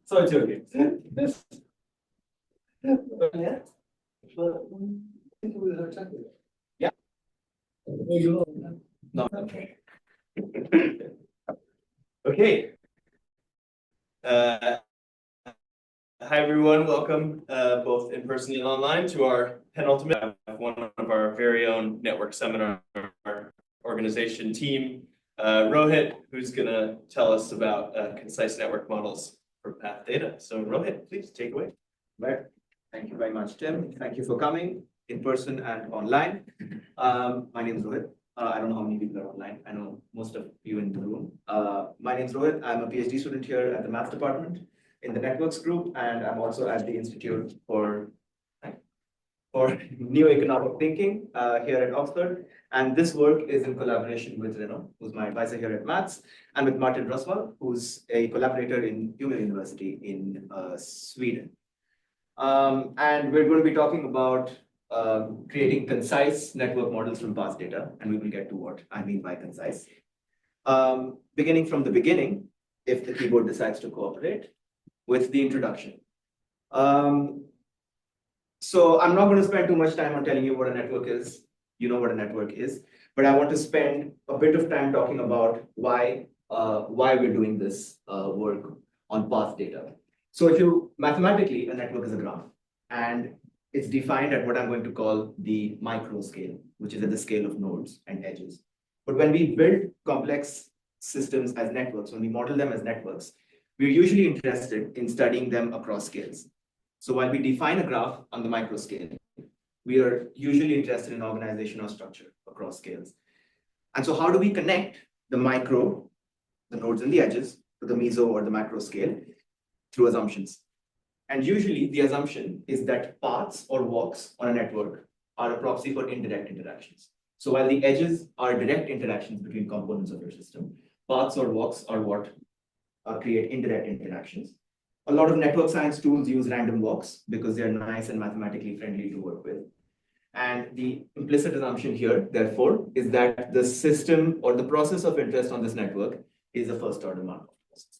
So it's okay. This. Yeah. Yeah. No. Okay. Hi everyone, welcome both in person and online to our penultimate, one of our very own network seminar organization team, Rohit, who's gonna tell us about concise network models for path data. So Rohit, please take away. Right. Thank you very much, Tim. Thank you for coming in person and online. My name is Rohit. I don't know how many people are online. I know most of you in the room. My name is Rohit. I'm a PhD student here at the Maths department in the networks group, and I'm also at the Institute for New Economic Thinking here at Oxford. And this work is in collaboration with Reno, who's my advisor here at Maths, and with Martin Roswell, who's a collaborator in Umeå University in Sweden. And we're going to be talking about creating concise network models from past data, and we will get to what I mean by concise. Beginning from the beginning, if the keyboard decides to cooperate, with the introduction. So I'm not going to spend too much time on telling you what a network is. You know what a network is, but I want to spend a bit of time talking about why we're doing this work on path data. So if you mathematically, a network is a graph, and it's defined at what I'm going to call the micro scale, which is at the scale of nodes and edges. But when we build complex systems as networks, when we model them as networks, we're usually interested in studying them across scales. So while we define a graph on the micro scale, we are usually interested in organizational structure across scales. And so how do we connect the micro, the nodes and the edges, to the meso or the macro scale? Through assumptions. And usually the assumption is that paths or walks on a network are a proxy for indirect interactions. So while the edges are direct interactions between components of your system, paths or walks are what create indirect interactions. A lot of network science tools use random walks because they're nice and mathematically friendly to work with. And the implicit assumption here, therefore, is that the system or the process of interest on this network is a first order Markov process.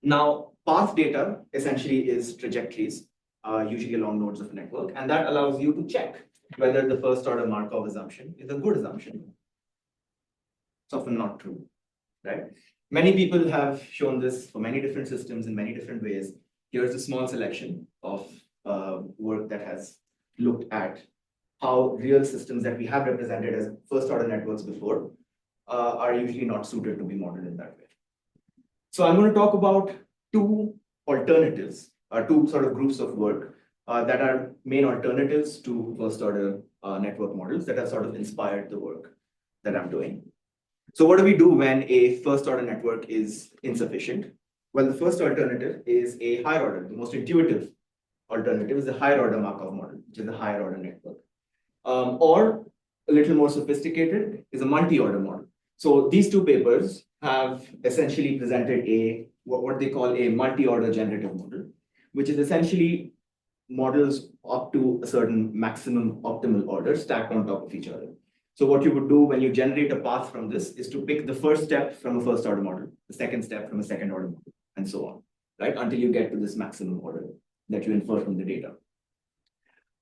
Now, path data essentially is trajectories, usually along nodes of a network, and that allows you to check whether the first order Markov assumption is a good assumption. It's often not true, right? Many people have shown this for many different systems in many different ways. Here's a small selection of work that has looked at how real systems that we have represented as first order networks before are usually not suited to be modeled in that way. So I'm going to talk about two alternatives, two sort of groups of work that are main alternatives to first order network models that have sort of inspired the work that I'm doing. So what do we do when a first order network is insufficient? Well, the first alternative is a higher order. The most intuitive alternative is a higher order Markov model, which is a higher order network. Or a little more sophisticated is a multi-order model. So these two papers have essentially presented a what they call a multi-order generative model, which is essentially models up to a certain maximum optimal order stacked on top of each other. So what you would do when you generate a path from this is to pick the first step from a first order model, the second step from a second order model, and so on, right? Until you get to this maximum order that you infer from the data.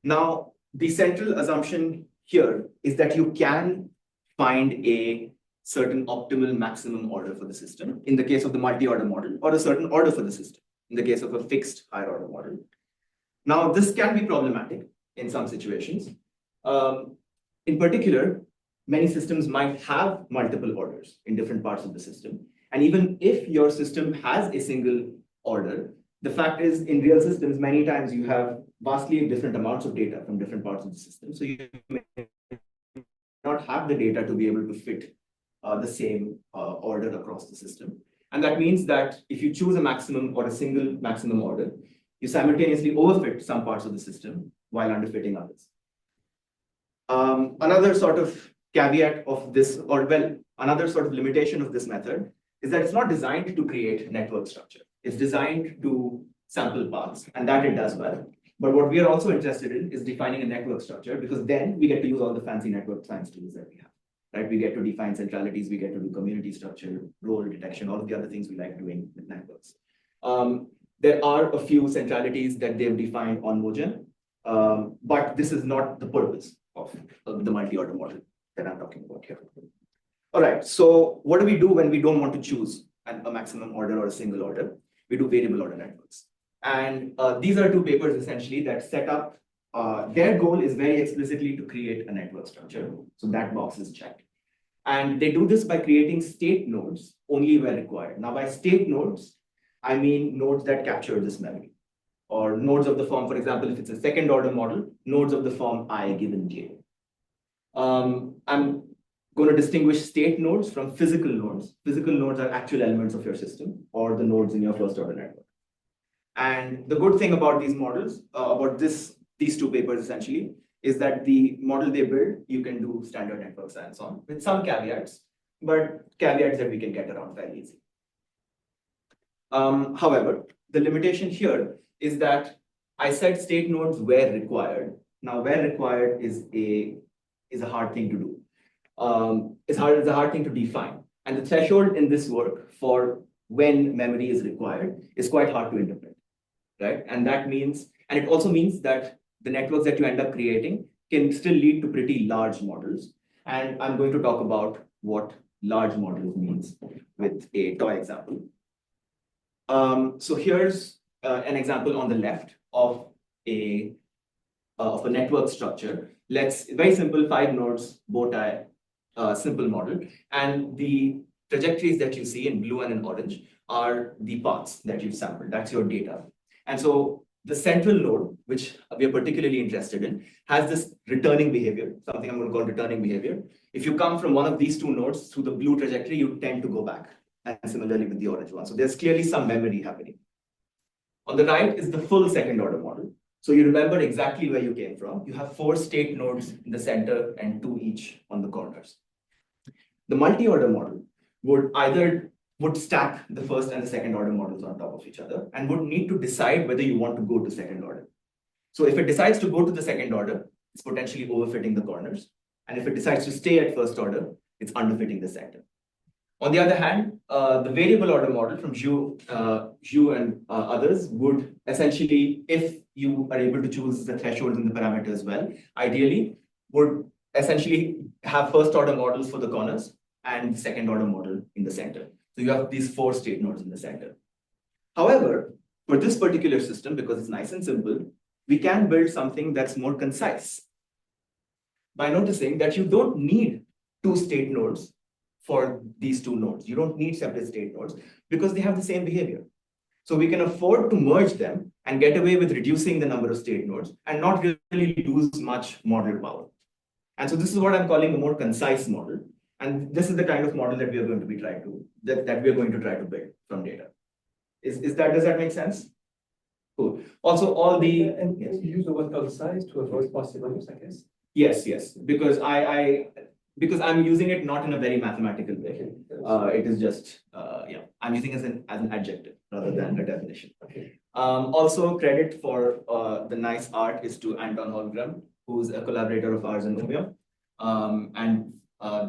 Now, the central assumption here is that you can find a certain optimal maximum order for the system in the case of the multi-order model, or a certain order for the system in the case of a fixed higher order model. Now, this can be problematic in some situations. In particular, many systems might have multiple orders in different parts of the system. And even if your system has a single order, the fact is in real systems, many times you have vastly different amounts of data from different parts of the system. So you may not have the data to be able to fit the same order across the system. And that means that if you choose a maximum or a single maximum order, you simultaneously overfit some parts of the system while underfitting others. Another sort of caveat of this, or well, another sort of limitation of this method is that it's not designed to create network structure. It's designed to sample paths, and that it does well. But what we are also interested in is defining a network structure, because then we get to use all the fancy network science tools that we have. right? We get to define centralities, we get to do community structure, role detection, all of the other things we like doing with networks. There are a few centralities that they've defined on Mogen, but this is not the purpose of the multi-order model that I'm talking about here. All right, so what do we do when we don't want to choose a maximum order or a single order? We do variable order networks. And these are two papers essentially that set up, their goal is very explicitly to create a network structure. So that box is checked. And they do this by creating state nodes only where required. Now by state nodes, I mean nodes that capture this memory, or nodes of the form, for example, if it's a second order model, nodes of the form I given j. I'm going to distinguish state nodes from physical nodes. Physical nodes are actual elements of your system or the nodes in your first order network. And the good thing about these models, about these two papers essentially, is that the model they build, you can do standard network science on with some caveats, but caveats that we can get around fairly easy. However, the limitation here is that I said state nodes where required. Now, where required is a hard thing to do. It's a hard thing to define. And the threshold in this work for when memory is required is quite hard to interpret, right? And that means, and it also means that the networks that you end up creating can still lead to pretty large models. And I'm going to talk about what large models means with a toy example. So here's an example on the left of a network structure. Very simple, 5 nodes, bow tie, simple model. And the trajectories that you see in blue and in orange are the paths that you've sampled. That's your data. And so the central node, which we are particularly interested in, has this returning behavior, something I'm going to call returning behavior. If you come from one of these two nodes through the blue trajectory, you tend to go back. And similarly with the orange one. So there's clearly some memory happening. On the right is the full second order model. So you remember exactly where you came from. You have 4 state nodes in the center and 2 each on the corners. The multi-order model would stack the first and the second order models on top of each other and would need to decide whether you want to go to second order. So if it decides to go to the second order, it's potentially overfitting the corners. And if it decides to stay at first order, it's underfitting the center. On the other hand, the variable order model from Zhu and others would essentially, if you are able to choose the thresholds and the parameters well, ideally would essentially have first order models for the corners and second order model in the center. So you have these 4 state nodes in the center. However, for this particular system, because it's nice and simple, we can build something that's more concise by noticing that you don't need 2 state nodes for these 2 nodes. You don't need separate state nodes because they have the same behavior. So we can afford to merge them and get away with reducing the number of state nodes and not really lose much model power. And so this is what I'm calling a more concise model. And this is the kind of model that we are going to be trying to, that we are going to try to build from data. Does that make sense? Cool. Also, all the yes. You use the word concise to avoid parsimonious, I guess. Yes, because because I'm using it not in a very mathematical way. It is just I'm using it as an adjective rather than a definition. Okay. Also, credit for the nice art is to Anton Holmgren, who's a collaborator of ours in Umeå. And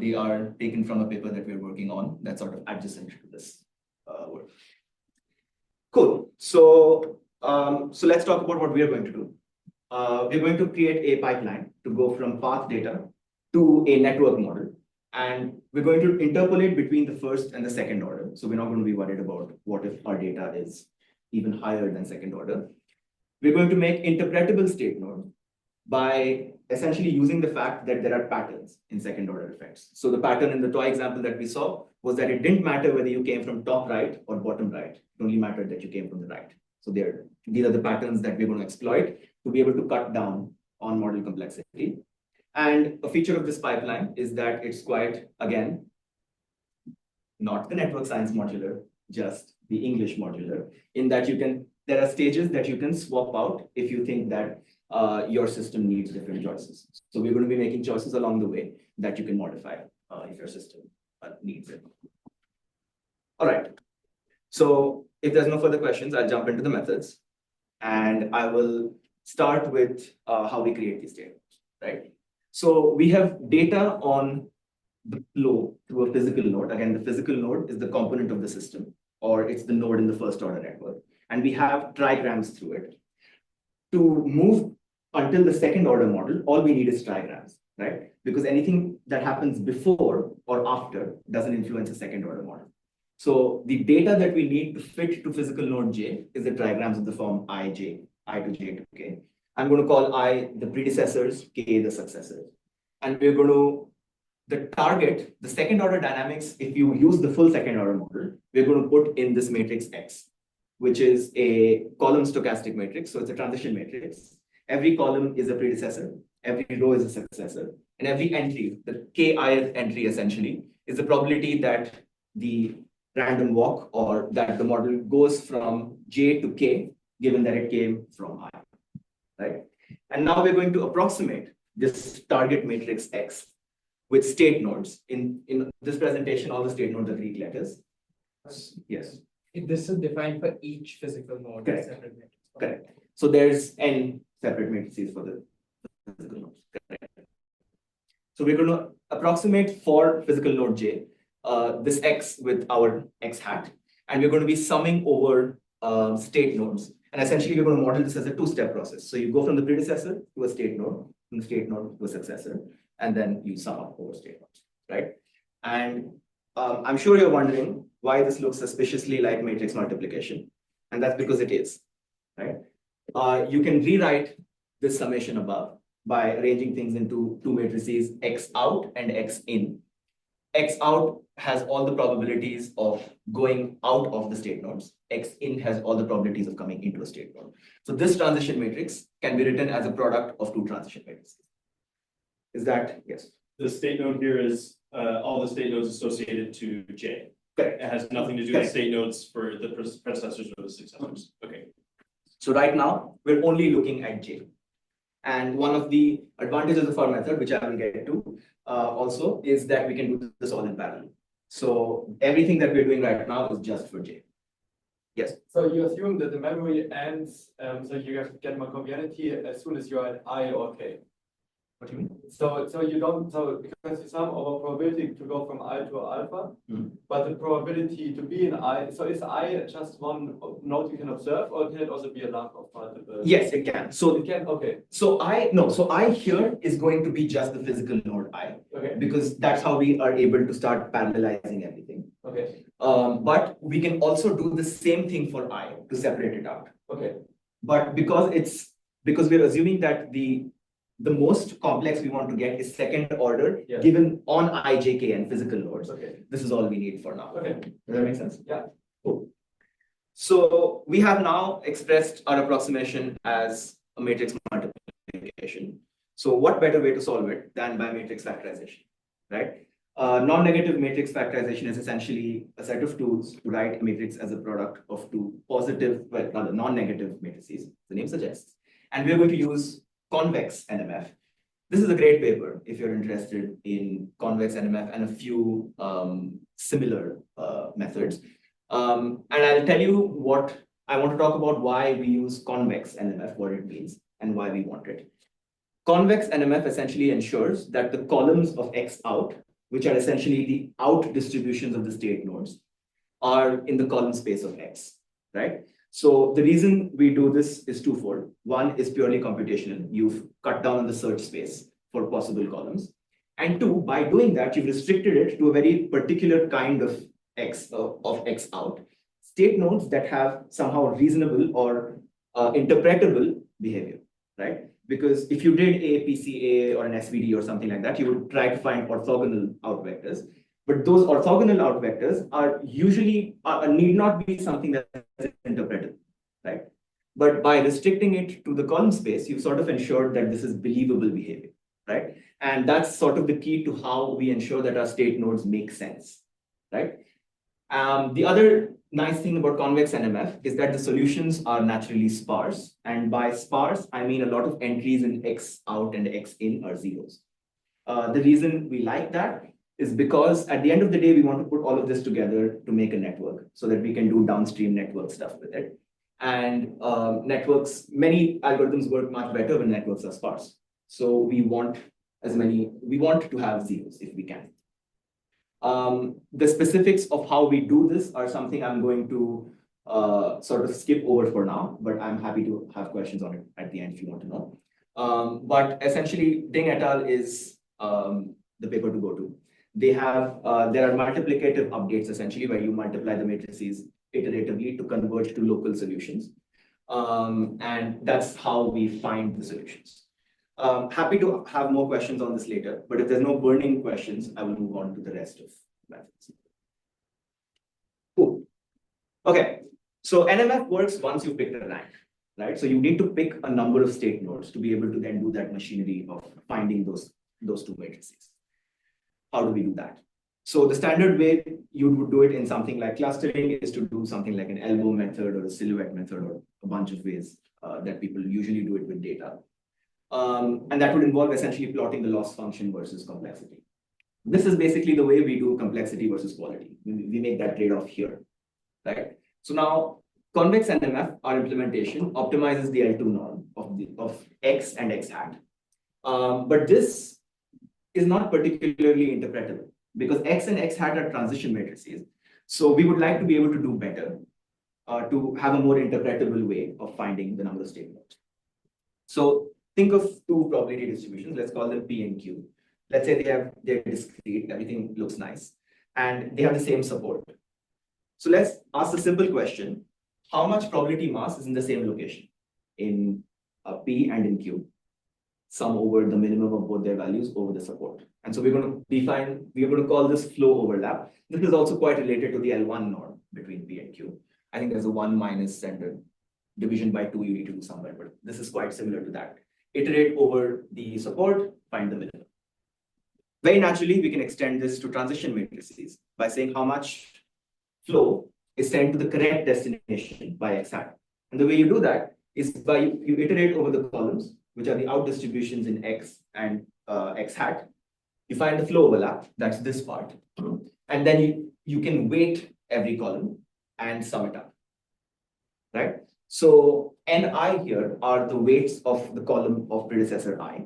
they are taken from a paper that we're working on that's sort of adjacent to this work. Cool. So let's talk about what we are going to do. We're going to create a pipeline to go from path data to a network model. And we're going to interpolate between the first and the second order. So we're not going to be worried about what if our data is even higher than second order. We're going to make interpretable state nodes by essentially using the fact that there are patterns in second order effects. So the pattern in the toy example that we saw was that it didn't matter whether you came from top right or bottom right. It only mattered that you came from the right. So these are the patterns that we're going to exploit to be able to cut down on model complexity. And a feature of this pipeline is that it's quite, again, not the network science modular, just the English modular, in that there are stages that you can swap out if you think that your system needs different choices. So we're going to be making choices along the way that you can modify if your system needs it. All right. So if there's no further questions, I'll jump into the methods. And I will start with how we create these data, right? So we have data on the flow through a physical node. Again, the physical node is the component of the system, or it's the node in the first order network. And we have trigrams through it. To move until the second order model, all we need is trigrams, right? Because anything that happens before or after doesn't influence the second order model. So the data that we need to fit to physical node J is the trigrams of the form Ij, I to J to K. I'm going to call I the predecessors, K the successors. And we're going to, the target, the second order dynamics, if you use the full second order model, we're going to put in this matrix X, which is a column stochastic matrix. So it's a transition matrix. Every column is a predecessor, every row is a successor, and every entry, the kith entry essentially, is the probability that the random walk or that the model goes from J to K, given that it came from I, right? And now we're going to approximate this target matrix X with state nodes. In this presentation, all the state nodes are Greek letters. Yes. This is defined for each physical node. Correct. Separate matrix. Correct. So there's n separate matrices for the physical nodes. Correct. So we're going to approximate for physical node J this X with our X hat, and we're going to be summing over state nodes. And essentially, we're going to model this as a two-step process. So you go from the predecessor to a state node, from the state node to a successor, and then you sum up over state nodes, right? And I'm sure you're wondering why this looks suspiciously like matrix multiplication. And that's because it is, right? You can rewrite this summation above by arranging things into two matrices, X out and X in. X out has all the probabilities of going out of the state nodes. X in has all the probabilities of coming into a state node. So this transition matrix can be written as a product of two transition matrices. Is that, yes? The state node here is all the state nodes associated to J. Correct. It has nothing to do with state nodes for the predecessors or the successors. Okay. So right now, we're only looking at J. And one of the advantages of our method, which I will get to also, is that we can do this all in parallel. So everything that we're doing right now is just for J. Yes. So you assume that the memory ends, so you have to get more congruency as soon as you're at I or K. What do you mean? So you don't, so because you sum over probability to go from I to alpha, but the probability to be in I, so is I just one node you can observe, or can it also be a lump of multiple? Yes, it can. So it can, okay. So I here is going to be just the physical node I, Okay. because that's how we are able to start parallelizing everything. Okay. But we can also do the same thing for I to separate it out. Okay. But because we're assuming that the most complex we want to get is second order, Yes. given on IJK and physical nodes. Okay. This is all we need for now. Okay. Does that make sense? Yeah. Cool. So we have now expressed our approximation as a matrix multiplication. So what better way to solve it than by matrix factorization, right? Non-negative matrix factorization is essentially a set of tools to write a matrix as a product of two positive, well, rather non-negative matrices, the name suggests. And we're going to use convex NMF. This is a great paper if you're interested in convex NMF and a few similar methods. And I'll tell you what I want to talk about, why we use convex NMF, what it means, and why we want it. Convex NMF essentially ensures that the columns of X out, which are essentially the out distributions of the state nodes, are in the column space of X, right? So the reason we do this is twofold. One is purely computational. You've cut down on the search space for possible columns. And two, by doing that, you've restricted it to a very particular kind of X out, state nodes that have somehow reasonable or interpretable behavior, right? Because if you did a PCA or an SVD or something like that, you would try to find orthogonal out vectors. But those orthogonal out vectors are usually need not be something that's interpretable, right? But by restricting it to the column space, you've sort of ensured that this is believable behavior, right? And that's sort of the key to how we ensure that our state nodes make sense, right? The other nice thing about convex NMF is that the solutions are naturally sparse. And by sparse, I mean a lot of entries in X out and X in are zeros. The reason we like that is because at the end of the day, we want to put all of this together to make a network so that we can do downstream network stuff with it. And networks, many algorithms work much better when networks are sparse. So we want to have zeros if we can. The specifics of how we do this are something I'm going to sort of skip over for now, but I'm happy to have questions on it at the end if you want to know. But essentially, Ding et al. Is the paper to go to. They have, there are multiplicative updates essentially where you multiply the matrices iteratively to converge to local solutions. And that's how we find the solutions. Happy to have more questions on this later, but if there's no burning questions, I will move on to the rest of methods. Cool. Okay, so NMF works once you pick a rank, right? So you need to pick a number of state nodes to be able to then do that machinery of finding those two matrices. How do we do that? So the standard way you would do it in something like clustering is to do something like an elbow method or a silhouette method or a bunch of ways that people usually do it with data. And that would involve essentially plotting the loss function versus complexity. This is basically the way we do complexity versus quality. We make that trade-off here, right? So now convex NMF, our implementation, optimizes the L2 norm of X and X hat. But this is not particularly interpretable because X and X hat are transition matrices. So we would like to be able to do better to have a more interpretable way of finding the number of state nodes. So think of two probability distributions. Let's call them P and Q. Let's say they're discrete, everything looks nice, and they have the same support. So let's ask a simple question. How much probability mass is in the same location in P and in Q? Sum over the minimum of both their values over the support. And so we're going to call this flow overlap. This is also quite related to the L1 norm between P and Q. I think there's a 1 minus center division by 2 you need to do somewhere, but this is quite similar to that. Iterate over the support, find the minimum. Very naturally, we can extend this to transition matrices by saying how much flow is sent to the correct destination by X hat. And the way you do that is by you iterate over the columns, which are the out distributions in X and X hat. You find the flow overlap, that's this part. And then you can weight every column and sum it up, right? So Ni here are the weights of the column of predecessor I.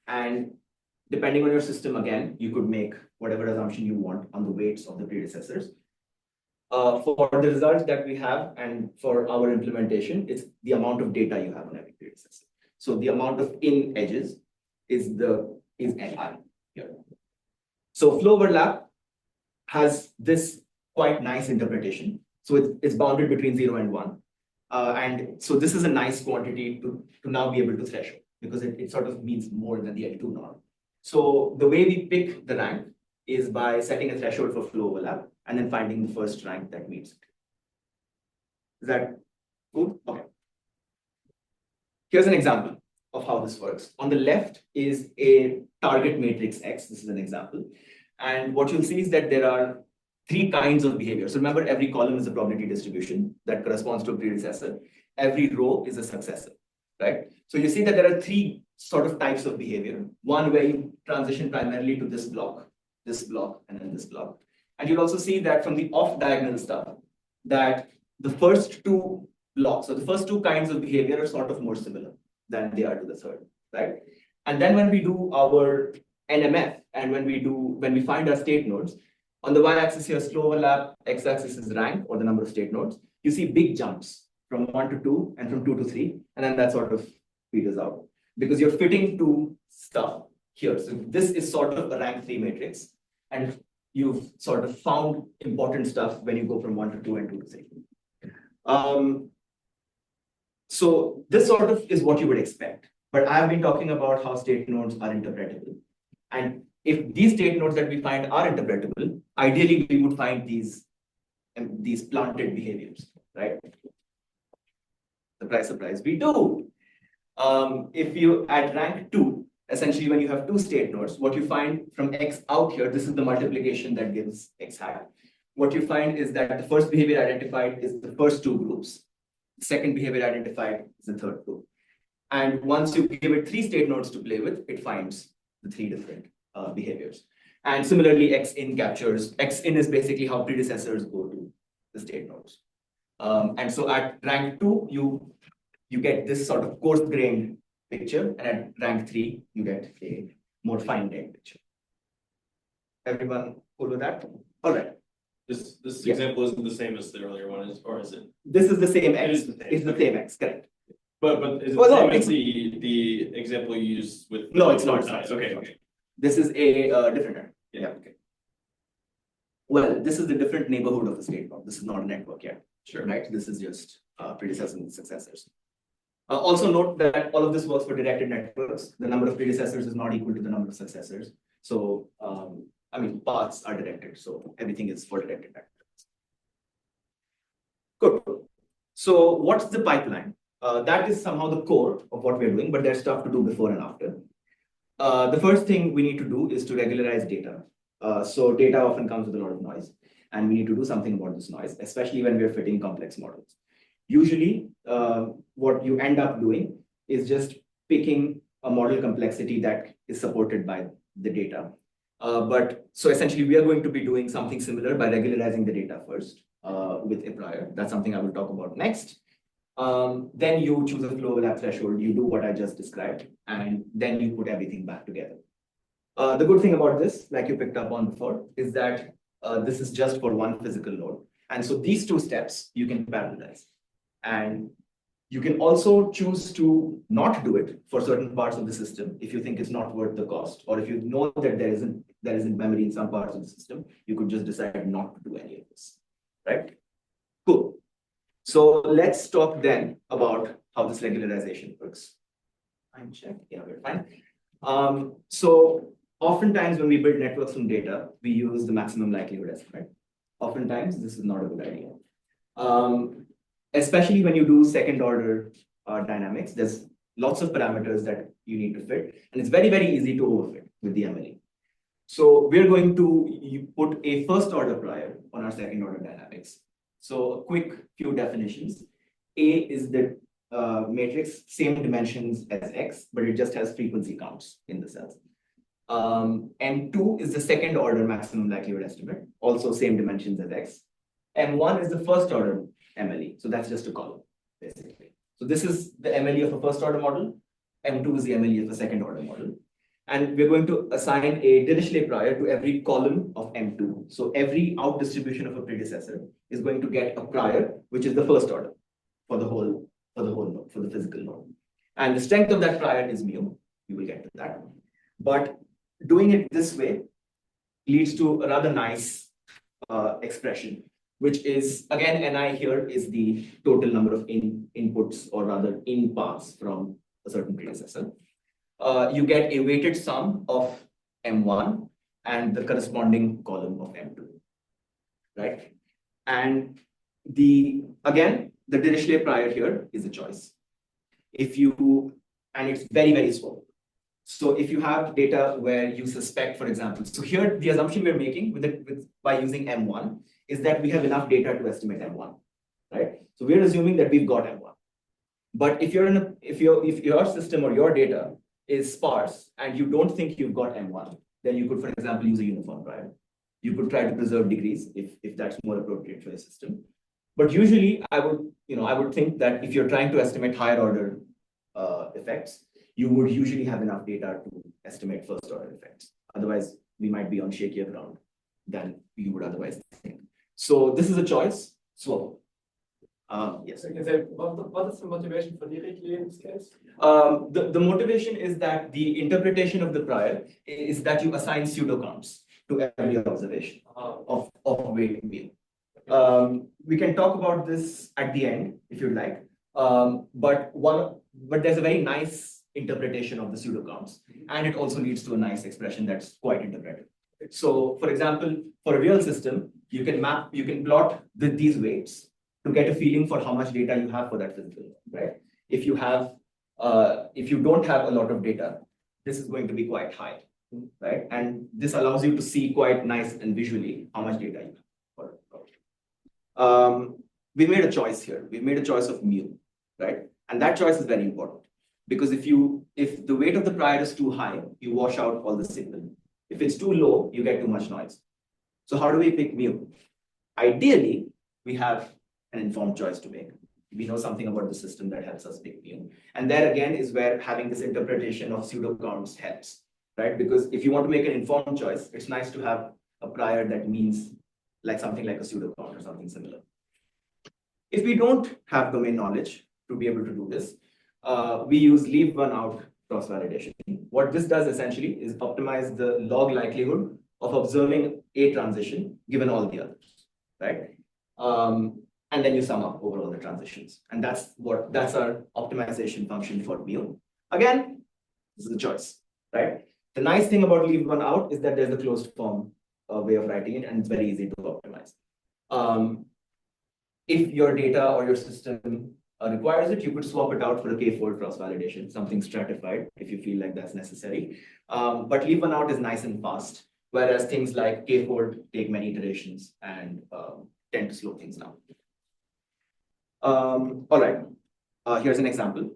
And depending on your system, again, you could make whatever assumption you want on the weights of the predecessors. For the results that we have and for our implementation, it's the amount of data you have on every predecessor. So the amount of in edges is Ni here. So flow overlap has this quite nice interpretation. So it's bounded between 0 and 1. And so this is a nice quantity to now be able to threshold because it sort of means more than the L2 norm. So the way we pick the rank is by setting a threshold for flow overlap and then finding the first rank that meets it. Is that cool? Okay. Here's an example of how this works. On the left is a target matrix X. This is an example. And what you'll see is that there are 3 kinds of behavior. So remember, every column is a probability distribution that corresponds to a predecessor. Every row is a successor, right? So you see that there are 3 sort of types of behavior. One where you transition primarily to this block, and then this block. And you'll also see that from the off-diagonal stuff, that the first 2 blocks, so the first 2 kinds of behavior are sort of more similar than they are to the third, right? And then when we do our NMF and when we find our state nodes, on the y-axis here, flow overlap, x-axis is rank or the number of state nodes, you see big jumps from 1 to 2 and from 2 to 3, and then that sort of peters out because you're fitting 2 stuff here. So this is sort of a rank 3 matrix, and you've sort of found important stuff when you go from 1 to 2 and 2 to 3. So this sort of is what you would expect, but I've been talking about how state nodes are interpretable. And if these state nodes that we find are interpretable, ideally we would find these planted behaviors, right? Surprise, surprise, we do. If you at rank 2, essentially when you have 2 state nodes, what you find from X out here, this is the multiplication that gives X hat. What you find is that the first behavior identified is the first 2 groups. The second behavior identified is the third group. And once you give it 3 state nodes to play with, it finds the 3 different behaviors. And similarly, X in is basically how predecessors go to the state nodes. And so at rank 2, you get this sort of coarse-grained picture, and at rank 3, you get a more fine-grained picture. Everyone Cool with that? All right. This Yeah. example isn't the same as the earlier one, or is it? This is the same It X. is the same. It's the same X, correct? But is it Well, the no, same as it's- the example you used with? No, it's not. Okay, okay. This is a different error. Yeah. Okay. Well, this is the different neighborhood of the state node. This is not a network yet, Sure. right? This is just predecessors and successors. Also note that all of this works for directed networks. The number of predecessors is not equal to the number of successors. So, I mean, paths are directed. So everything is for directed networks. Good. So what's the pipeline? That is somehow the core of what we're doing, but there's stuff to do before and after. The first thing we need to do is to regularize data. So data often comes with a lot of noise, and we need to do something about this noise, especially when we're fitting complex models. Usually, what you end up doing is just picking a model complexity that is supported by the data. So essentially, we are going to be doing something similar by regularizing the data first with a prior. That's something I will talk about next. Then you choose a flow overlap threshold, you do what I just described, and then you put everything back together. The good thing about this, like you picked up on before, is that this is just for one physical node. And so these two steps you can parallelize. And you can also choose to not do it for certain parts of the system if you think it's not worth the cost, or if you know that there isn't memory in some parts of the system, you could just decide not to do any of this, right? Cool. So let's talk then about how this regularization works. Time check. Yeah, we're fine. So oftentimes when we build networks from data, we use the maximum likelihood estimate. Oftentimes, this is not a good idea. Especially when you do second order dynamics, there's lots of parameters that you need to fit, and it's very, very easy to overfit with the MLE. So we're going to put a first order prior on our second order dynamics. So a quick few definitions. A is the matrix, same dimensions as X, but it just has frequency counts in the cells. M2 is the second order maximum likelihood estimate, also same dimensions as X. M1 is the first order MLE, so that's just a column, basically. So this is the MLE of a first order model. M2 is the MLE of a second order model. And we're going to assign a Dirichlet prior to every column of M2. So every out distribution of a predecessor is going to get a prior, which is the first order for the whole node, for the physical node. And the strength of that prior is mu. We will get to that. But doing it this way leads to a rather nice expression, which is, again, Ni here is the total number of inputs, or rather in paths from a certain predecessor. You get a weighted sum of M1 and the corresponding column of M2, right? And again, the Dirichlet prior here is a choice. And it's very, very small. So if you have data where you suspect, for example, so here the assumption we're making by using M1 is that we have enough data to estimate M1, right? So we're assuming that we've got M1. But if your system or your data is sparse and you don't think you've got M1, then you could, for example, use a uniform prior. You could try to preserve degrees if that's more appropriate for your system. But usually I would think that if you're trying to estimate higher order effects, you would usually have enough data to estimate first order effects. Otherwise, we might be on shakier ground than you would otherwise think. So this is a choice. So yes. What is the motivation for Dirichlet in this case? The motivation is that the interpretation of the prior is that you assign pseudo counts to every observation of weight mu. We can talk about this at the end if you'd like. But there's a very nice interpretation of the pseudo counts, and it also leads to a nice expression that's quite interpretive. So, for example, for a real system, you can plot these weights to get a feeling for how much data you have for that physical node, right? If you don't have a lot of data, this is going to be quite high, right? And this allows you to see quite nice and visually how much data you have for it. We made a choice here. We made a choice of mu, right? And that choice is very important because if the weight of the prior is too high, you wash out all the signal. If it's too low, you get too much noise. So how do we pick mu? Ideally, we have an informed choice to make. We know something about the system that helps us pick mu. And there again is where having this interpretation of pseudo counts helps, right? Because if you want to make an informed choice, it's nice to have a prior that means like something like a pseudo count or something similar. If we don't have domain knowledge to be able to do this, we use leave one out cross validation. What this does essentially is optimize the log likelihood of observing a transition given all the others, right? And then you sum up over all the transitions. And that's our optimization function for Mio. Again, this is a choice, right? The nice thing about leave one out is that there's a closed form way of writing it, and it's very easy to optimize. If your data or your system requires it, you could swap it out for a k-fold cross validation, something stratified if you feel like that's necessary. But leave one out is nice and fast, whereas things like k-fold take many iterations and tend to slow things down. All right, here's an example.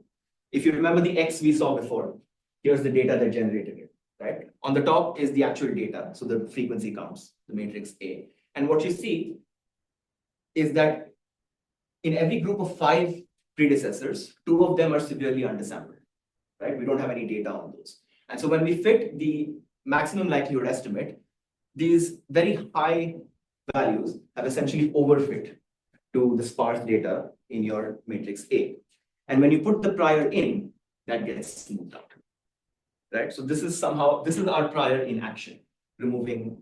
If you remember the X we saw before, here's the data that generated it, right? On the top is the actual data, so the frequency counts, the matrix A. And what you see is that in every group of 5 predecessors, 2 of them are severely undersampled, right? We don't have any data on those. And so when we fit the maximum likelihood estimate, these very high values have essentially overfit to the sparse data in your matrix A. And when you put the prior in, that gets smoothed out, right? So this is our prior in action, removing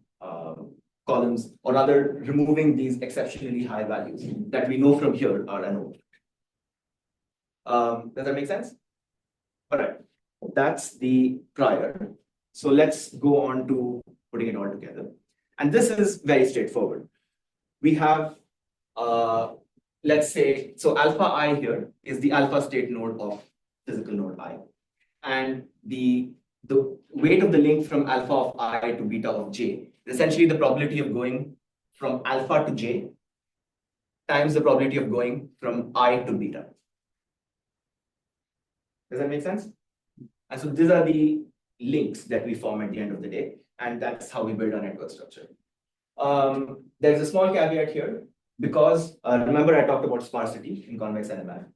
columns, or rather removing these exceptionally high values that we know from here are an overfit. Does that make sense? All right, that's the prior. So let's go on to putting it all together. And this is very straightforward. We have, let's say, so alpha I here is the alpha state node of physical node I. And the weight of the link from alpha of I to beta of j is essentially the probability of going from alpha to j times the probability of going from I to beta. Does that make sense? And so these are the links that we form at the end of the day, and that's how we build our network structure. There's a small caveat here, because remember I talked about sparsity in convex NMR.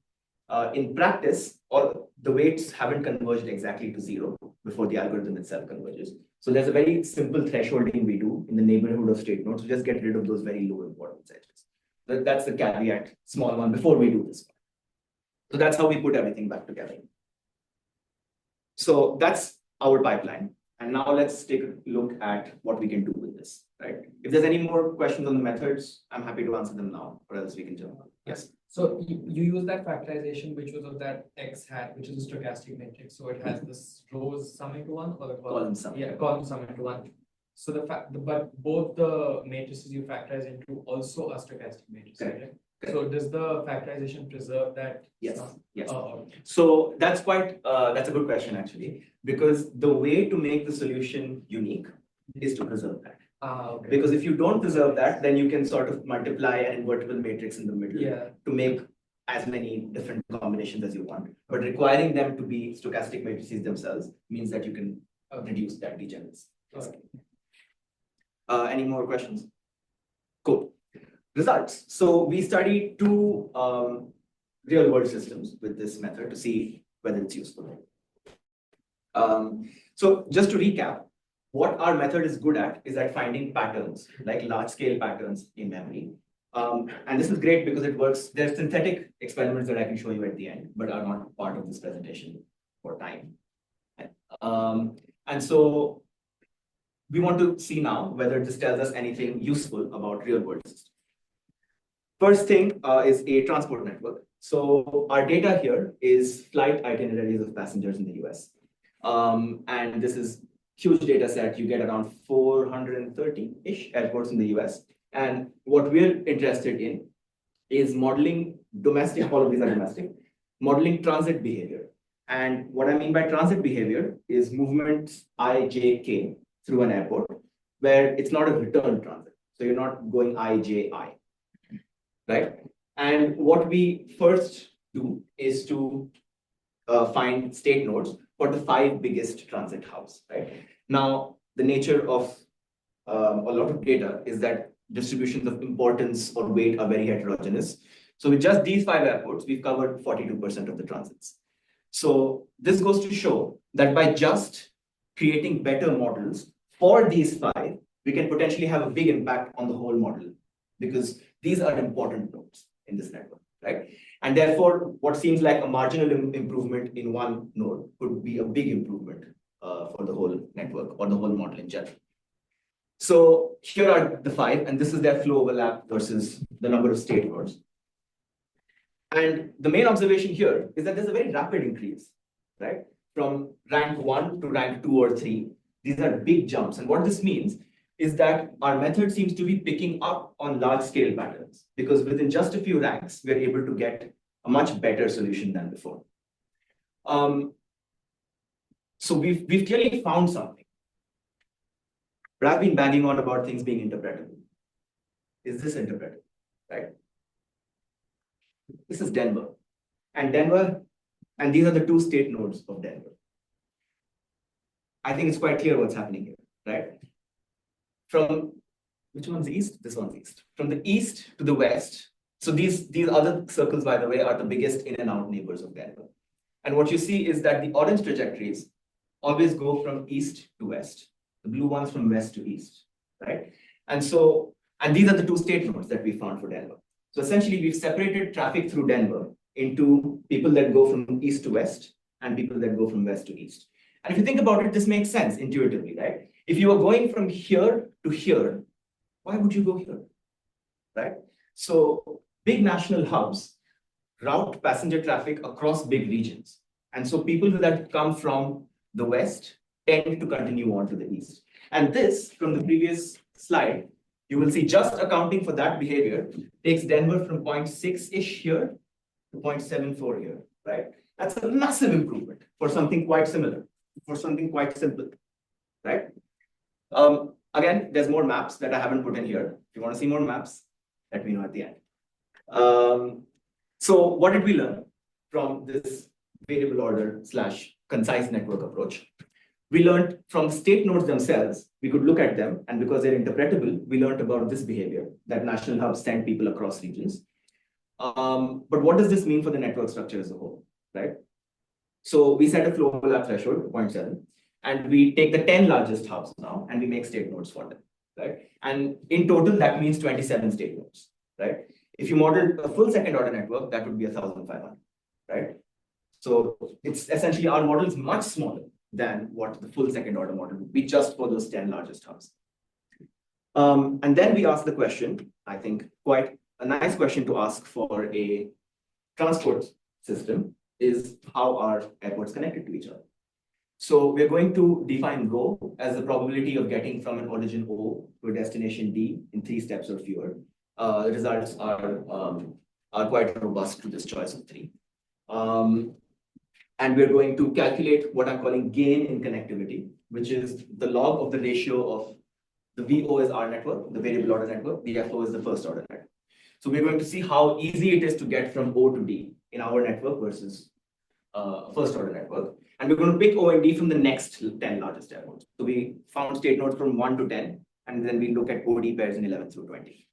In practice, all the weights haven't converged exactly to 0 before the algorithm itself converges. So there's a very simple thresholding we do in the neighborhood of state nodes to just get rid of those very low importance edges. That's the caveat, small one, before we do this. So that's how we put everything back together. So that's our pipeline. And now let's take a look at what we can do with this, right? If there's any more questions on the methods, I'm happy to answer them now, or else we can jump on. Yes. So you use that factorization, which was of that X hat, which is a stochastic matrix. So it has this rows summing to 1 or the Column summing. Yeah, column summing to 1. So but both the matrices you factorize into also are stochastic matrices, right? So does the factorization preserve that? Yes. Yes. Okay. So that's a good question actually, because the way to make the solution unique is to preserve that. Okay. Because if you don't preserve that, then you can sort of multiply an invertible matrix in the middle to make as many different combinations as you want. But requiring them to be stochastic matrices themselves means that you can reduce that degeneracy. Okay. Any more questions? Cool. Results. So we studied 2 real world systems with this method to see whether it's useful. So just to recap, what our method is good at is at finding patterns, like large scale patterns in memory. And this is great because it works. There's synthetic experiments that I can show you at the end, but are not part of this presentation for time. And so we want to see now whether this tells us anything useful about real world systems. First thing is a transport network. So our data here is flight itineraries of passengers in the US. And this is huge data set. You get around 430-ish airports in the US. And what we're interested in is modeling domestic, all of these are domestic, modeling transit behavior. And what I mean by transit behavior is movements I, J, K through an airport where it's not a return transit. So you're not going I, J, I, right? And what we first do is to find state nodes for the 5 biggest transit hubs, right? Now, the nature of a lot of data is that distributions of importance or weight are very heterogeneous. So with just these 5 airports, we've covered 42% of the transits. So this goes to show that by just creating better models for these 5, we can potentially have a big impact on the whole model because these are important nodes in this network, right? And therefore, what seems like a marginal improvement in one node could be a big improvement for the whole network or the whole model in general. So here are the 5, and this is their flow overlap versus the number of state nodes. And the main observation here is that there's a very rapid increase, right? From rank 1 to rank 2 or 3. These are big jumps. And what this means is that our method seems to be picking up on large scale patterns because within just a few ranks, we're able to get a much better solution than before. So we've clearly found something. But I've been banging on about things being interpretable. Is this interpretable, right? This is Denver. And these are the 2 state nodes of Denver. I think it's quite clear what's happening here, right? From which one's east? This one's east. From the east to the west. So these other circles, by the way, are the biggest in and out neighbors of Denver. And what you see is that the orange trajectories always go from east to west. The blue ones from west to east, right? And these are the 2 state nodes that we found for Denver. So essentially, we've separated traffic through Denver into people that go from east to west and people that go from west to east. And if you think about it, this makes sense intuitively, right? If you are going from here to here, why would you go here, right? So big national hubs route passenger traffic across big regions. And so people that come from the west tend to continue on to the east. And this, from the previous slide, you will see just accounting for that behavior takes Denver from 0.6-ish here to 0.74 here, right? That's a massive improvement for something quite similar, for something quite simple, right? Again, there's more maps that I haven't put in here. If you want to see more maps, let me know at the end. So what did we learn from this variable order / concise network approach? We learned from the state nodes themselves, we could look at them, and because they're interpretable, we learned about this behavior, that national hubs send people across regions. But what does this mean for the network structure as a whole, right? So we set a flow overlap threshold, 0.7, and we take the 10 largest hubs now, and we make state nodes for them, right? And in total, that means 27 state nodes, right? If you modeled a full second order network, that would be 1,500, right? So it's essentially, our model is much smaller than what the full second order model would be just for those 10 largest hubs. And then we ask the question, I think quite a nice question to ask for a transport system is how are airports connected to each other? So we're going to define rho as the probability of getting from an origin O to a destination D in 3 steps or fewer. The results are quite robust to this choice of 3. And we're going to calculate what I'm calling gain in connectivity, which is the log of the ratio of the VO is our network, the variable order network, the FO is the first order network. So we're going to see how easy it is to get from O to D in our network versus first order network. And we're going to pick O and D from the next 10 largest airports. So we found state nodes from 1 to 10, and then we look at OD pairs in 11 through 20.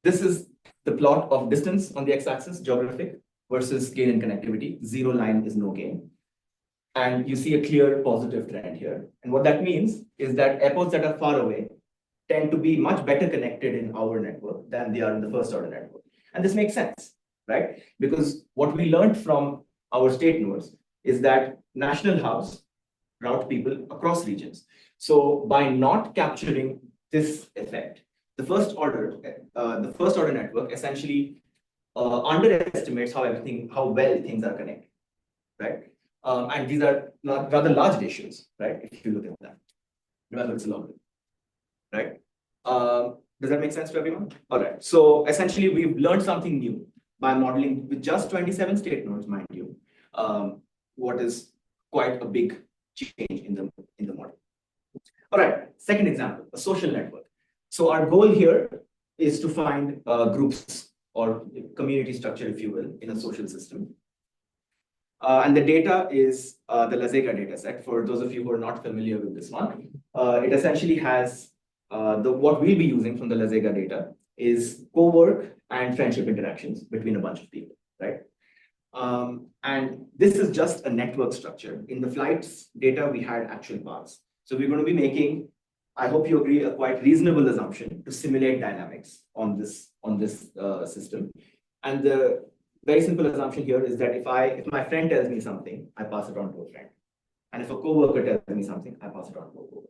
This is the plot of distance on the x-axis, geographic, versus gain in connectivity. 0 line is no gain. And you see a clear positive trend here. And what that means is that airports that are far away tend to be much better connected in our network than they are in the first order network. And this makes sense, right? Because what we learned from our state nodes is that national hubs route people across regions. So by not capturing this effect, the first order network essentially underestimates how well things are connected, right? And these are rather large ratios, right? If you look at that, remember it's a logarithm, right? Does that make sense to everyone? All right. So essentially, we've learned something new by modeling with just 27 state nodes, mind you, what is quite a big change in the model. All right. Second example, a social network. So our goal here is to find groups or community structure, if you will, in a social system. And the data is the Lazega data set. For those of you who are not familiar with this one, it essentially has what we'll be using from the Lazega data is co-work and friendship interactions between a bunch of people, right? And this is just a network structure. In the flights data, we had actual paths. So we're going to be making I hope you agree, a quite reasonable assumption to simulate dynamics on this system. And the very simple assumption here is that if my friend tells me something, I pass it on to a friend. And if a coworker tells me something, I pass it on to a coworker,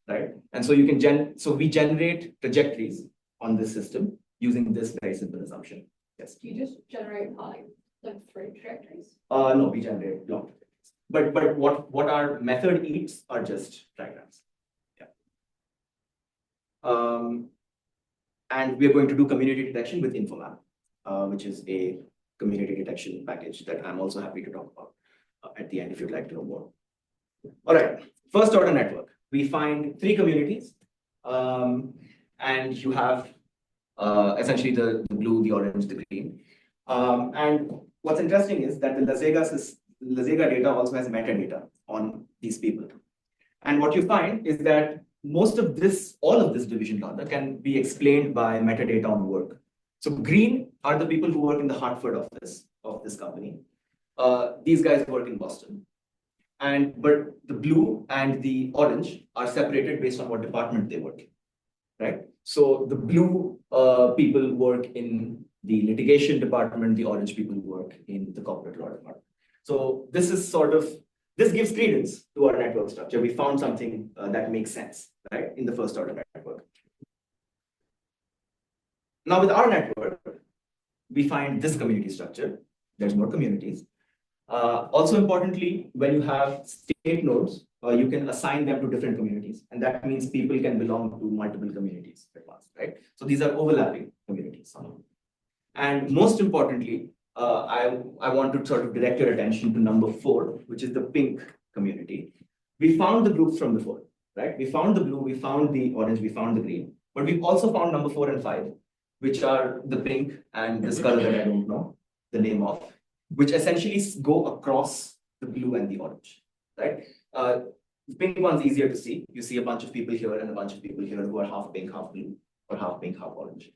right? And so we generate trajectories on this system using this very simple assumption. Yes. Do you just generate like 3 trajectories? No, we generate long trajectories. But what our method eats are just diagrams. Yeah. And we are going to do community detection with Infomap, which is a community detection package that I'm also happy to talk about at the end if you'd like to know more. All right, first order network. We find 3 communities, and you have essentially the blue, the orange, the green. And what's interesting is that the LaZega data also has metadata on these people. And what you find is that all of this division rather, can be explained by metadata on work. So green are the people who work in the Hartford office of this company. These guys work in Boston. But the blue and the orange are separated based on what department they work in, right? So the blue people work in the litigation department, the orange people work in the corporate law department. So this gives credence to our network structure. We found something that makes sense, right, in the first order network. Now with our network, we find this community structure. There's more communities. Also importantly, when you have state nodes, you can assign them to different communities. And that means people can belong to multiple communities at once, right? So these are overlapping communities. And most importantly, I want to sort of direct your attention to number 4, which is the pink community. We found the groups from before, right? We found the blue, we found the orange, we found the green. But we've also found number 4 and 5, which are the pink and this color that I don't know the name of, which essentially go across the blue and the orange, right? The pink one's easier to see. You see a bunch of people here and a bunch of people here who are half pink, half blue, or half pink, half orange.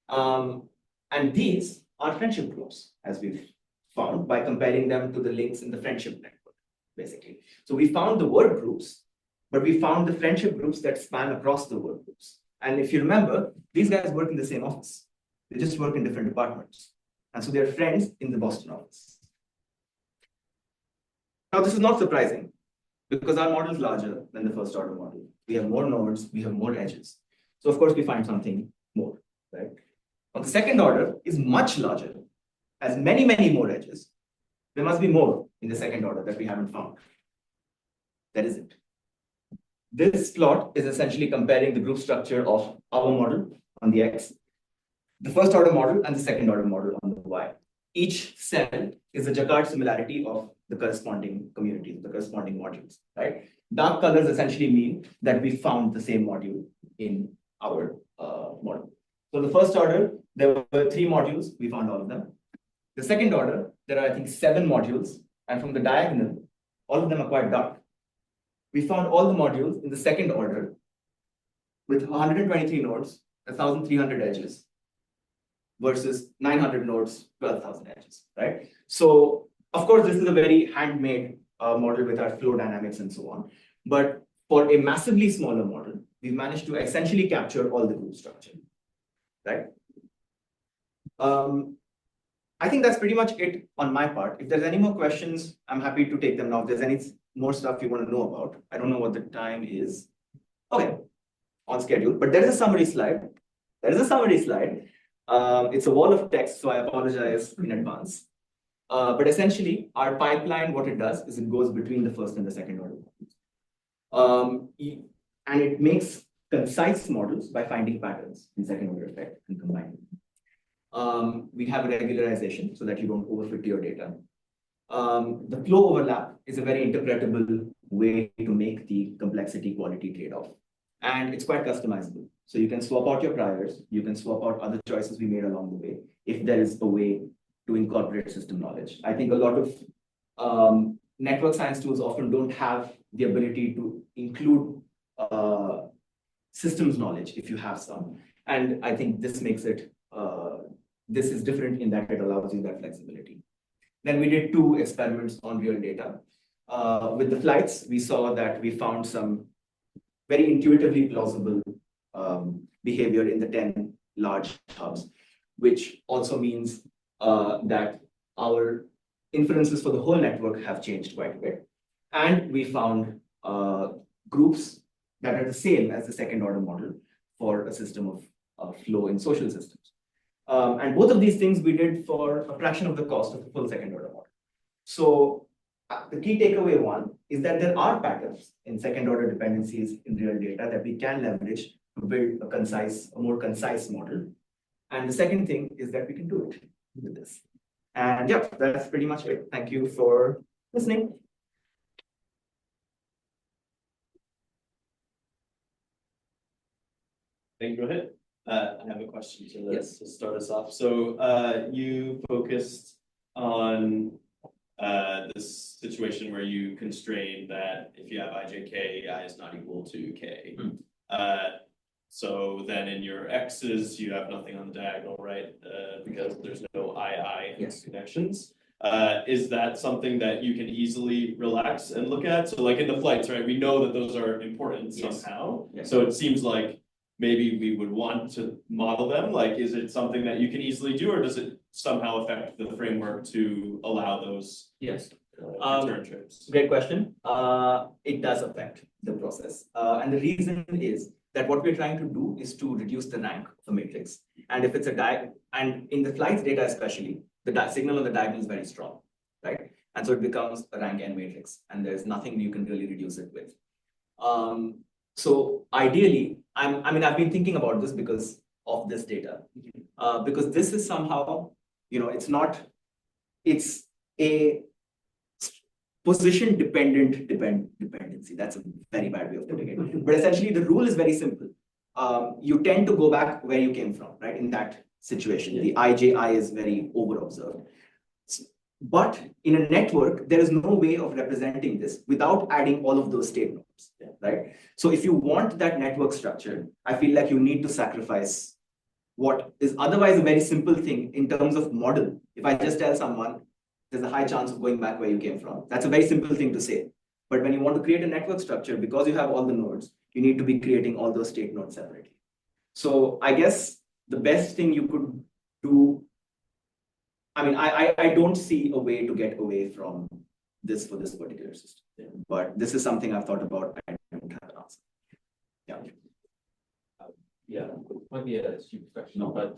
And these are friendship groups, as we've found by comparing them to the links in the friendship network, basically. So we found the work groups, but we found the friendship groups that span across the work groups. And if you remember, these guys work in the same office. They just work in different departments. And so they're friends in the Boston office. Now, this is not surprising because our model is larger than the first order model. We have more nodes, we have more edges. So of course, we find something more, right? Now, the second order is much larger, has many, many more edges. There must be more in the second order that we haven't found. That is it. This plot is essentially comparing the group structure of our model on the X, the first order model, and the second order model on the Y. Each cell is a Jaccard similarity of the corresponding communities, the corresponding modules, right? Dark colors essentially mean that we found the same module in our model. So the first order, there were 3 modules, we found all of them. The second order, there are, I think, 7 modules, and from the diagonal, all of them are quite dark. We found all the modules in the second order with 123 nodes, 1,300 edges, versus 900 nodes, 12,000 edges, right? So, of course, this is a very handmade model with our flow dynamics and so on. But for a massively smaller model, we've managed to essentially capture all the group structure, right? I think that's pretty much it on my part. If there's any more questions, I'm happy to take them now. If there's any more stuff you want to know about, I don't know what the time is. Okay, on schedule, but there is a summary slide. There is a summary slide. It's a wall of text, so I apologize in advance. But essentially, our pipeline, what it does is it goes between the first and the second order models. And it makes concise models by finding patterns in second order effect and combining them. We have a regularization so that you don't overfit your data. The flow overlap is a very interpretable way to make the complexity quality trade-off. And it's quite customizable. So you can swap out your priors, you can swap out other choices we made along the way, if there is a way to incorporate system knowledge. I think a lot of network science tools often don't have the ability to include systems knowledge if you have some. And I think this makes it, this is different in that it allows you that flexibility. Then we did 2 experiments on real data. With the flights, we saw that we found some very intuitively plausible behavior in the 10 large hubs, which also means that our inferences for the whole network have changed quite a bit. And we found groups that are the same as the second order model for a system of flow in social systems. And both of these things we did for a fraction of the cost of the full second order model. So the key takeaway one is that there are patterns in second order dependencies in real data that we can leverage to build a more concise model. And the second thing is that we can do it with this. And yeah, that's pretty much it. Thank you for listening. Thank you, Rohit. I have a question Yes. to start us off. So you focused on this situation where you constrain that if you have ijk, I is not equal to k. So then in your x's, you have nothing on the diagonal, right? Because there's no Yes. connections. Is that something that you can easily relax and look at? So like in the flights, right? We know that those are important Yes. somehow. Yes. So it seems like maybe we would want to model them. Like, is it something that you can easily do, or does it somehow affect the framework to allow those Yes. return trips? Great question. It does affect the process. And the reason is that what we're trying to do is to reduce the rank of a matrix. And if it's and in the flights data especially, the signal on the diagonal is very strong, right? And so it becomes a rank n matrix, and there's nothing you can really reduce it with. So ideally, I've been thinking about this because of this data, because this is somehow, it's a position dependent dependency. That's a very bad way of putting it. But essentially, the rule is very simple. You tend to go back where you came from, right? In that situation, the iji is very over observed. But in a network, there is no way of representing this without adding all of those state nodes, right? So if you want that network structure, I feel like you need to sacrifice what is otherwise a very simple thing in terms of model. If I just tell someone, there's a high chance of going back where you came from. That's a very simple thing to say. But when you want to create a network structure, because you have all the nodes, you need to be creating all those state nodes separately. So I guess the best thing you could do, I don't see a way to get away from this for this particular system. But this is something I've thought about. I don't have an answer. Yeah. Yeah, might be a stupid question, No. but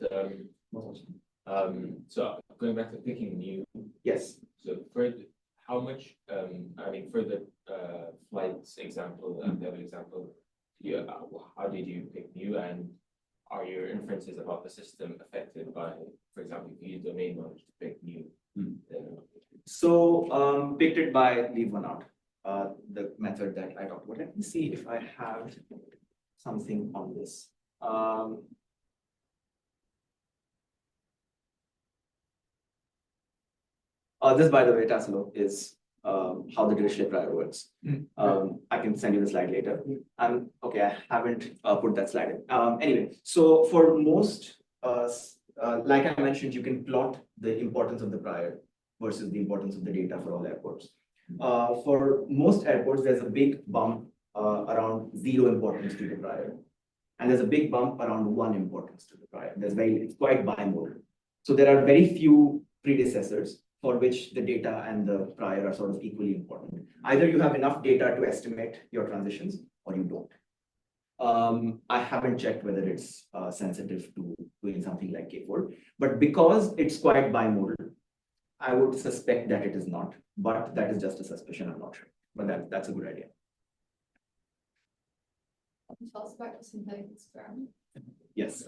so going back to picking new. Yes. So for how much, for the flights example and the other example, how did you pick new, and are your inferences about the system affected by, for example, if you use domain knowledge to pick new? So picked it by leave one out, the method that I talked about. Let me see if I have something on this. This, by the way, Tassilo, is how the Dirichlet prior works. I can send you the slide later. Okay, I haven't put that slide in. Anyway, so for most, like I mentioned, you can plot the importance of the prior versus the importance of the data for all airports. For most airports, there's a big bump around 0 importance to the prior. And there's a big bump around 1 importance to the prior. It's quite bimodal. So there are very few predecessors for which the data and the prior are sort of equally important. Either you have enough data to estimate your transitions or you don't. I haven't checked whether it's sensitive to doing something like K4, but because it's quite bimodal, I would suspect that it is not, but that is just a suspicion, I'm not sure, but that's a good idea. Tell us about the synthetic experiment. Yes,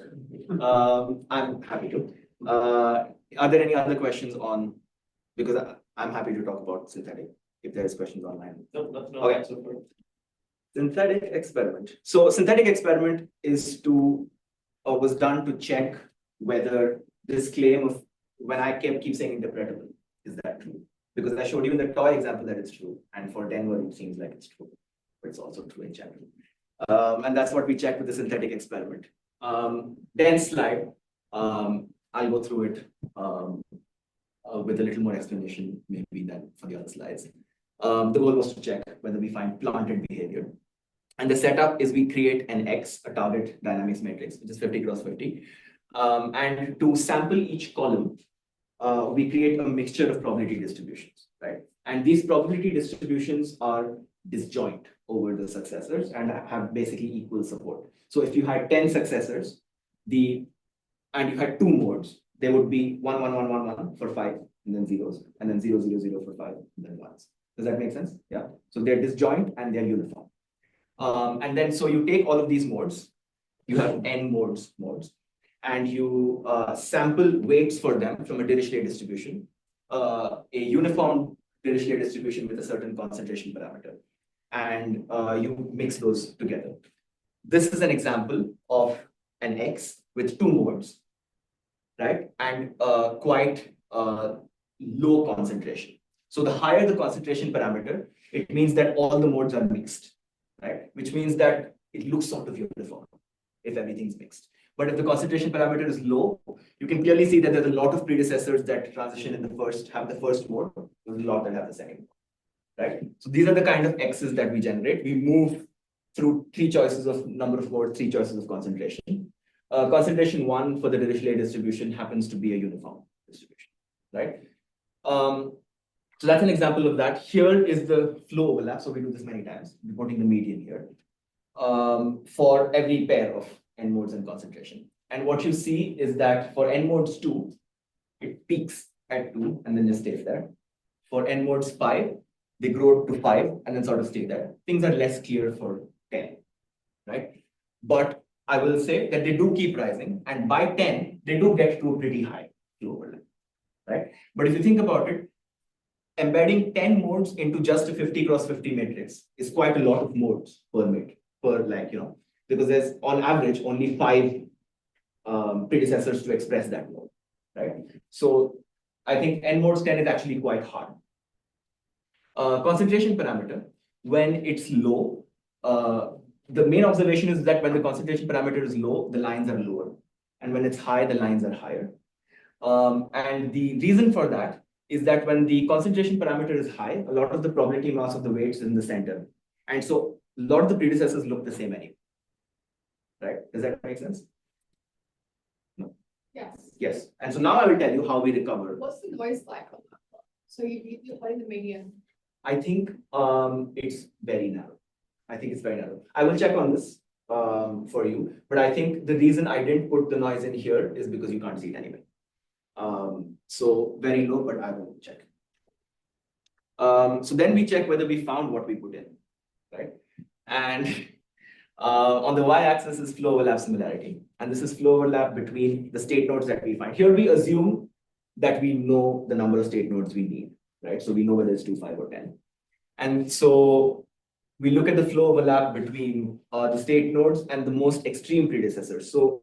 I'm happy to. Are there any other questions on, because I'm happy to talk about synthetic if there's questions online. No, Okay. so far. Synthetic experiment. So synthetic experiment was done to check whether this claim of, when I keep saying interpretable, is that true? Because I showed you in the toy example that it's true, and for Denver it seems like it's true, but it's also true in general. And that's what we checked with the synthetic experiment. Dense slide. I'll go through it with a little more explanation maybe than for the other slides. The goal was to check whether we find planted behavior. And the setup is we create an X, a target dynamics matrix, which is 50 cross 50. And to sample each column, we create a mixture of probability distributions, right? And these probability distributions are disjoint over the successors and have basically equal support. So if you had 10 successors, and you had two modes, there would be 1, 1, 1, 1, 1 for 5, and then zeros, and then 0, 0, 0 for 5, and then ones. Does that make sense? Yeah. So they're disjoint and they're uniform. And then so you take all of these modes, you have n modes, and you sample weights for them from a Dirichlet distribution, a uniform Dirichlet distribution with a certain concentration parameter, and you mix those together. This is an example of an X with two modes, right? And quite low concentration. So the higher the concentration parameter, it means that all the modes are mixed, right? Which means that it looks sort of uniform if everything's mixed. But if the concentration parameter is low, you can clearly see that there's a lot of predecessors that transition in the first, have the first mode, there's a lot that have the second mode, right? So these are the kind of X's that we generate. We move through 3 choices of number of modes, 3 choices of concentration. Concentration 1 for the Dirichlet distribution happens to be a uniform distribution, right? So that's an example of that. Here is the flow overlap. So we do this many times, we're putting the median here for every pair of n modes and concentration. And what you see is that for n modes 2, it peaks at 2 and then just stays there. For n modes 5, they grow to 5 and then sort of stay there. Things are less clear for 10, right? But I will say that they do keep rising, and by 10, they do get to a pretty high flow overlap, right? But if you think about it, embedding 10 modes into just a 50 cross 50 matrix is quite a lot of modes per matrix, because there's on average only 5 predecessors to express that mode, right? So I think n modes 10 is actually quite hard. Concentration parameter, when it's low, the main observation is that when the concentration parameter is low, the lines are lower. And when it's high, the lines are higher. And the reason for that is that when the concentration parameter is high, a lot of the probability mass of the weights is in the center. And so a lot of the predecessors look the same anyway. Right? Does that make sense? No. Yes. Yes. And so now I will tell you how we recover. What's the noise like on that one? So you play the median. I think it's very narrow. I think it's very narrow. I will check on this for you, but I think the reason I didn't put the noise in here is because you can't see it anyway. So very low, but I will check. So then we check whether we found what we put in, right? And on the y-axis is flow overlap similarity, and this is flow overlap between the state nodes that we find. Here we assume that we know the number of state nodes we need, right? So we know whether it's 2, 5, or 10. And so we look at the flow overlap between the state nodes and the most extreme predecessors. So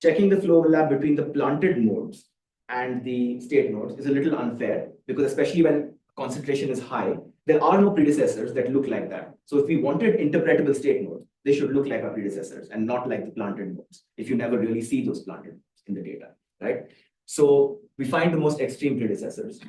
checking the flow overlap between the planted nodes and the state nodes is a little unfair, because especially when concentration is high, there are no predecessors that look like that. So if we wanted interpretable state nodes, they should look like our predecessors and not like the planted nodes, if you never really see those planted nodes in the data, right? So we find the most extreme predecessors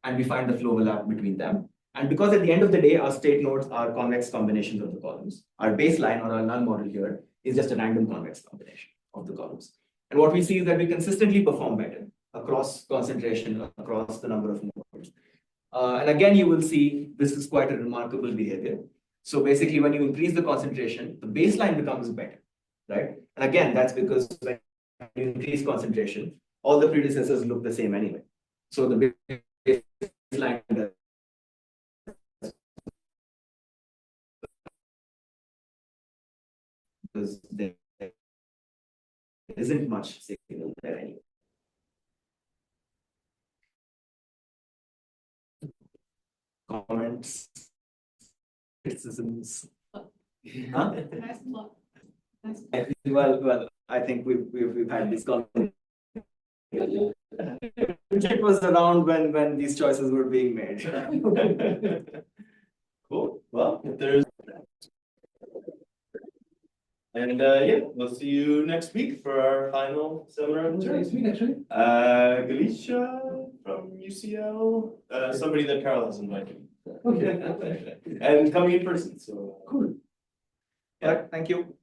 and we find the flow overlap between them. And because at the end of the day, our state nodes are convex combinations of the columns, our baseline or our null model here is just a random convex combination of the columns. And what we see is that we consistently perform better across concentration, across the number of nodes. And again, you will see this is quite a remarkable behavior. So basically, when you increase the concentration, the baseline becomes better, right? And again, that's because when you increase concentration, all the predecessors look the same anyway. So the baseline because there isn't much signal there anyway. Comments, criticisms. Huh? Nice one. Nice one. I think, well, I think we've had this conversation. It was around when these choices were being made. Cool. Well, if there's. And yeah, we'll see you next week for our final seminar of the term. Next week, actually. Galicia from UCL, somebody that Carol has invited. Okay. And coming in person, so. Cool. All right, thank you.